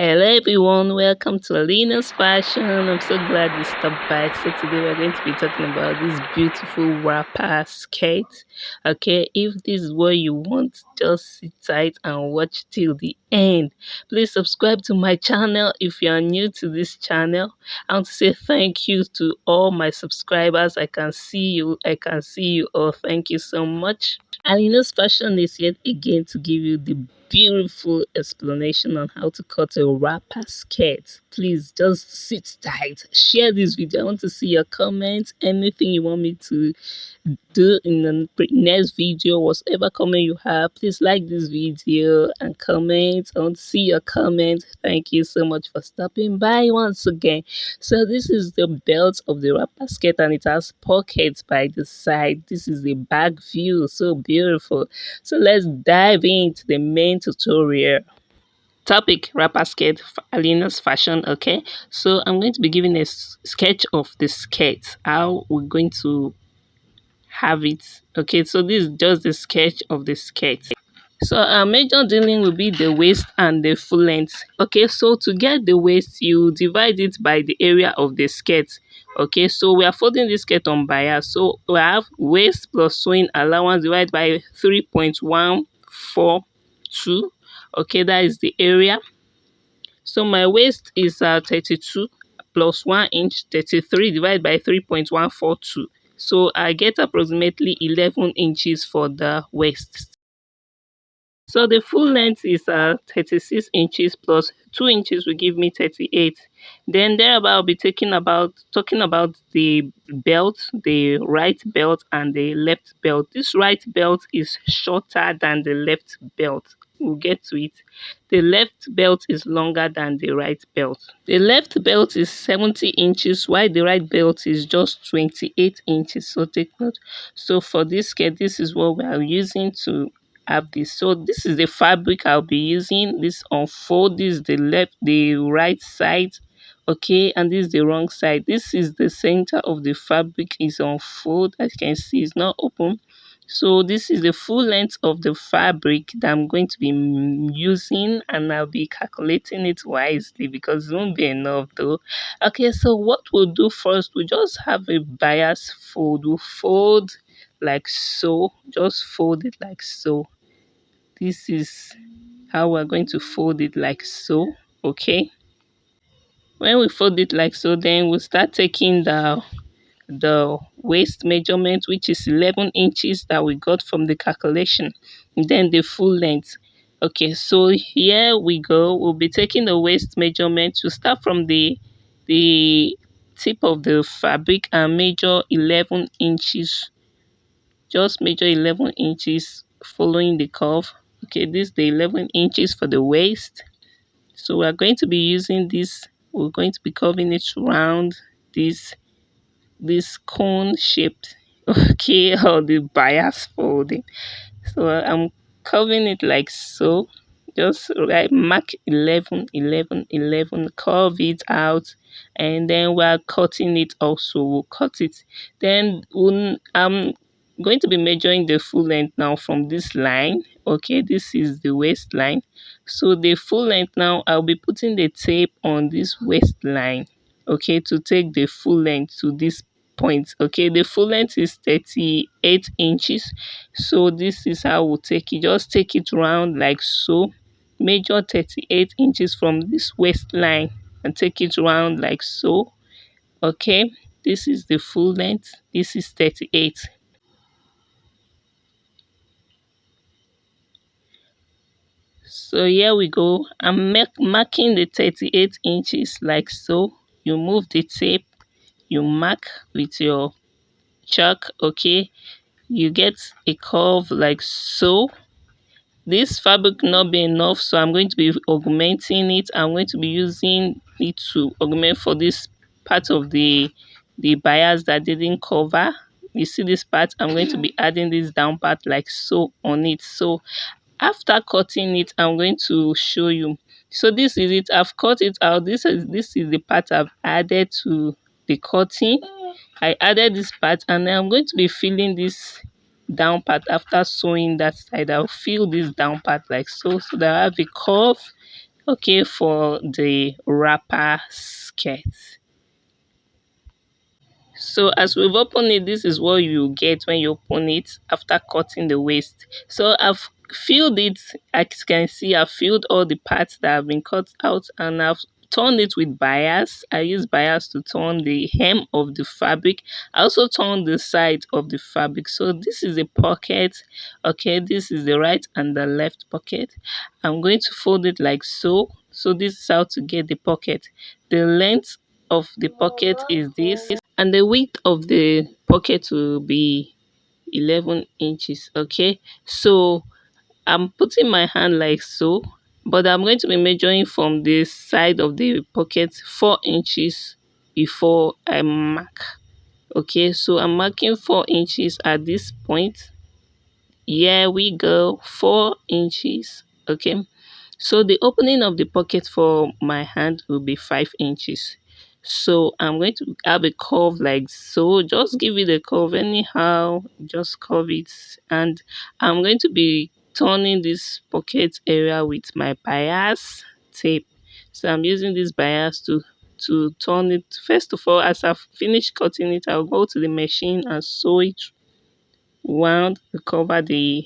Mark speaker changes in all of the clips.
Speaker 1: Hello everyone, welcome to Alina's fashion. I'm so glad you stopped by. So today we're going to be talking about this beautiful wrapper skirt. Okay, if this is what you want, just sit tight and watch till the end. Please subscribe to my channel if you are new to this channel. I want to say thank you to all my subscribers. I can see you all. Thank you so much. Alina's fashion is yet again to give you the beautiful explanation on how to cut a wrapper skirt. Please just sit tight, share this video. I want to see your comments, anything you want me to do in the next video, whatever comment you have. Please like this video and comment. I want to see your comment. Thank you so much for stopping by once again. So this is the belt of the wrapper skirt and it has pockets by the side. This is the back view, so beautiful. So let's dive into the main tutorial. Topic: wrapper skirt, Alina's fashion. Okay, so I'm going to be giving a sketch of the skirt, how we're going to have it. Okay, so this is just the sketch of the skirt. So our major dealing will be the waist and the full length. Okay, so to get the waist, you divide it by the area of the skirt. Okay, so we are folding this skirt on bias. So we have waist plus sewing allowance divided by 3.142. Okay, that is the area. So my waist is 32 plus 1 inch, 33 divided by 3.142. So I get approximately 11 inches for the waist. So the full length is 36 inches plus 2 inches will give me 38. Then thereabout I'll be talking about the belt, the right belt and the left belt. This right belt is shorter than the left belt. We'll get to it. The left belt is longer than the right belt. The left belt is 70 inches while the right belt is just 28 inches. So take note. So for this skirt, this is what we are using to have this. So this is the fabric I'll be using. This unfold, this is the right side, okay, and this is the wrong side. This is the center of the fabric is unfold. As you can see, it's not open. So this is the full length of the fabric that I'm going to be using, and I'll be calculating it wisely because it won't be enough though. Okay, so what we'll do first, we just have a bias fold. We'll fold like so, just fold it like so. This is how we're going to fold it like so. Okay, when we fold it like so, then we'll start taking the waist measurement, which is 11 inches that we got from the calculation, and then the full length. Okay, so here we go. We'll be taking the waist measurement to start from the tip of the fabric and measure 11 inches. Just measure 11 inches following the curve. Okay, this is the 11 inches for the waist. So we're going to be using this. We're going to be curving it around this cone shaped, okay, or the bias folding. So I'm curving it like so. Just like mark 11, 11, 11, curve it out, and then we're cutting it also. We'll cut it. Then I'm going to be measuring the full length now from this line. Okay, this is the waistline. So the full length now, I'll be putting the tape on this waistline, okay, to take the full length to this point. Okay, the full length is 38 inches. So this is how we'll take it. Just take it round like so. Measure 38 inches from this waistline and take it round like so. Okay, this is the full length. This is 38. So here we go. I'm marking the 38 inches like so. You move the tape, you mark with your chalk. Okay, you get a curve like so. This fabric not be enough, so I'm going to be augmenting it. I'm going to be using it to augment for this part of the bias that didn't cover. You see this part, I'm going to be adding this down part like so on it. So after cutting it, I'm going to show you. So this is it. I've cut it out. This is the part I've added to the cutting. I added this part, and I'm going to be filling this down part. After sewing that side, I'll fill this down part like so, so that I have a curve Okay, for the wrapper skirt. So as we've opened it, this is what you get when you open it after cutting the waist. So I've filled it, as you can see, I've filled all the parts that have been cut out, and I've turned it with bias. I use bias to turn the hem of the fabric. I also turn the side of the fabric. So this is the pocket. Okay, this is the right and the left pocket. I'm going to fold it like so. So this is how to get the pocket. The length of the pocket is this, and the width of the pocket will be 11 inches. Okay, so I'm putting my hand like so, but I'm going to be measuring from the side of the pocket 4 inches before I mark. Okay, so I'm marking 4 inches at this point. Here we go, 4 inches. Okay, so the opening of the pocket for my hand will be 5 inches. So I'm going to have a curve like so. Just give it a curve anyhow. Just curve it. And I'm going to be turning this pocket area with my bias tape. So I'm using this bias to turn it. First of all, as I've finished cutting it, I'll go to the machine and sew it round to cover the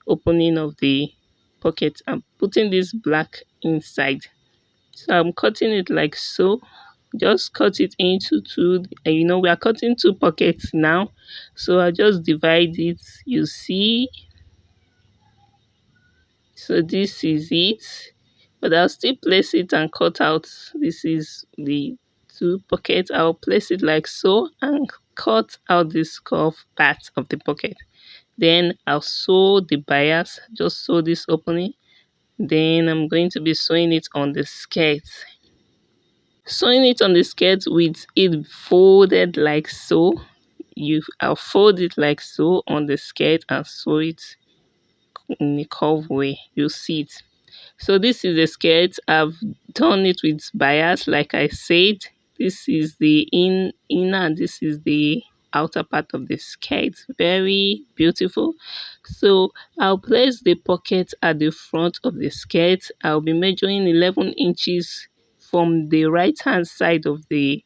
Speaker 1: opening of the pocket. I'm putting this black inside, so I'm cutting it like so. Just cut it into two, and we are cutting two pockets now, so I just divide it, you see. So this is it, but I'll still place it and cut out. This is the two pockets. I'll place it like so and cut out this curved part of the pocket. Then I'll sew the bias, just sew this opening. Then I'm going to be sewing it on the skirt. Sewing it on the skirt with it folded like so. I'll fold it like so on the skirt and sew it in a curve way. You'll see it. So this is the skirt. I've done it with bias, like I said. This is the inner, and this is the outer part of the skirt. Very beautiful. So I'll place the pocket at the front of the skirt. I'll be measuring 11 inches from the right hand side of the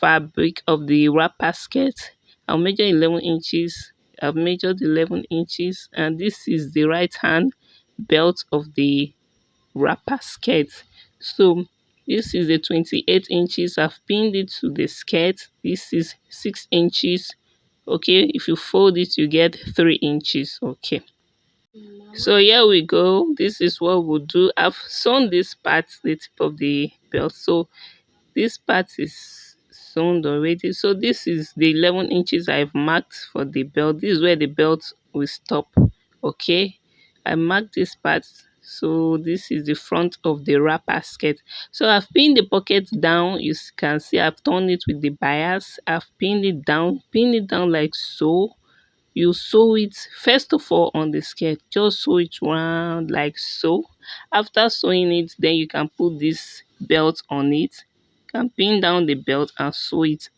Speaker 1: fabric of the wrapper skirt. I'll measure 11 inches. I've measured 11 inches, and this is the right hand belt of the wrapper skirt. So this is the 28 inches. I've pinned it to the skirt. This is 6 inches. Okay, if you fold it, you get 3 inches. Okay, so here we go. This is what we'll do. I've sewn this part, the tip of the belt. So this part is sewn already. So this is the 11 inches I've marked for the belt. This is where the belt will stop. Okay, I marked this part. So this is the front of the wrapper skirt. So I've pinned the pocket down. You can see I've turned it with the bias. I've pinned it down like so. You sew it first of all on the skirt. Just sew it round like so. After sewing it, then you can put this belt on it. You can pin down the belt and sew it,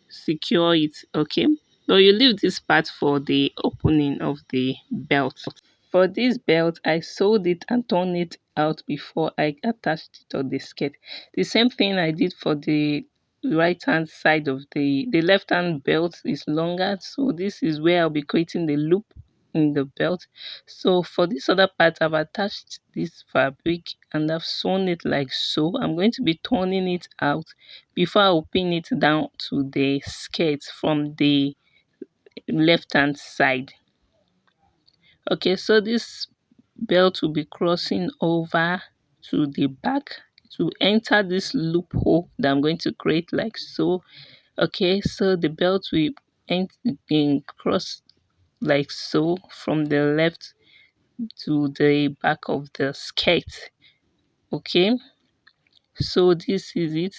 Speaker 1: secure it. Okay, so you leave this part for the opening of the belt. For this belt, I sewed it and turned it out before I attached it on the skirt. The same thing I did for the right hand side of the left hand belt is longer, so this is where I'll be creating the loop in the belt. So for this other part, I've attached this fabric and I've sewn it like so. I'm going to be turning it out before I'll pin it down to the skirt from the left hand side. Okay, so this belt will be crossing over to the back to enter this loophole that I'm going to create like so. Okay, so the belt will cross like so from the left to the back of the skirt. Okay, so this is it.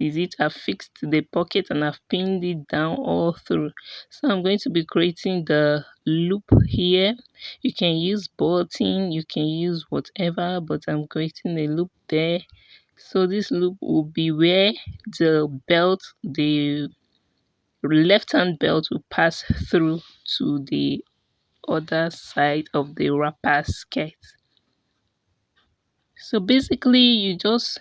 Speaker 1: Is it. I've fixed the pocket and I've pinned it down all through. So I'm going to be creating the loop here. You can use button, you can use whatever, but I'm creating a loop there. So this loop will be where the left hand belt will pass through to the other side of the wrapper skirt. So basically you just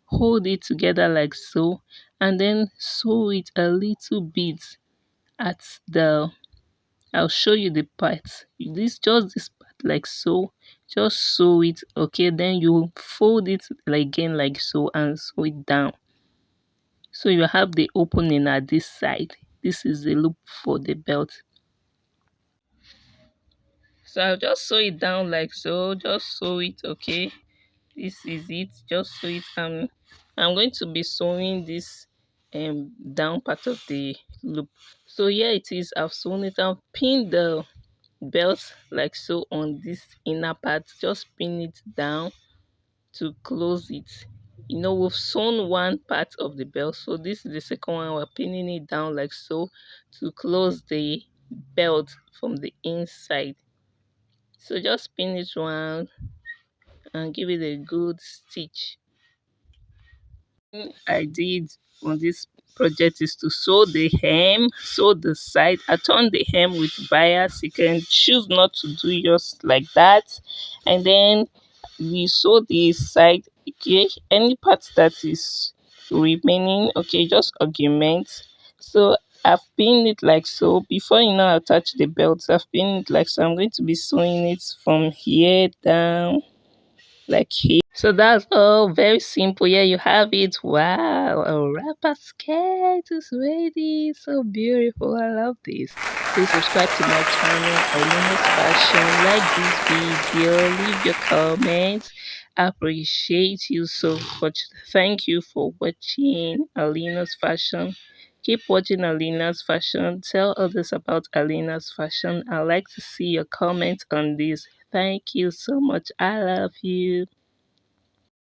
Speaker 1: hold it together like so, and then sew it a little bit at the, I'll show you the part. This part like so. Just sew it, okay? Then you fold it again like so and sew it down. So you have the opening at this side. This is the loop for the belt. So I'll just sew it down like so. Just sew it, okay? This is it. Just sew it. I'm going to be sewing this down part of the loop. So here it is. I've sewn it. I've pinned the belt like so on this inner part. Just pin it down to close it. You know, we've sewn one part of the belt, so this is the second one. We're pinning it down like so to close the belt from the inside. So just pin it round and give it a good stitch. I did on this project is to sew the hem, sew the side. I turn the hem with bias. You can choose not to do yours like that, and then we sew the side. Okay, any part that is remaining, okay, just augment. So I've pinned it like so. Before you now attach the belt, I've pinned it like so. I'm going to be sewing it from here down like here. So that's all very simple. Yeah, you have it. Wow, a wrapper skirt is ready. So beautiful. I love this. Please subscribe to my channel, Alina's Fashion. Like this video, leave your comments. I appreciate you so much. Thank you for watching Alina's Fashion. Keep watching Alina's Fashion. Tell others about Alina's Fashion. I'd like to see your comments on this. Thank you so much. I love you.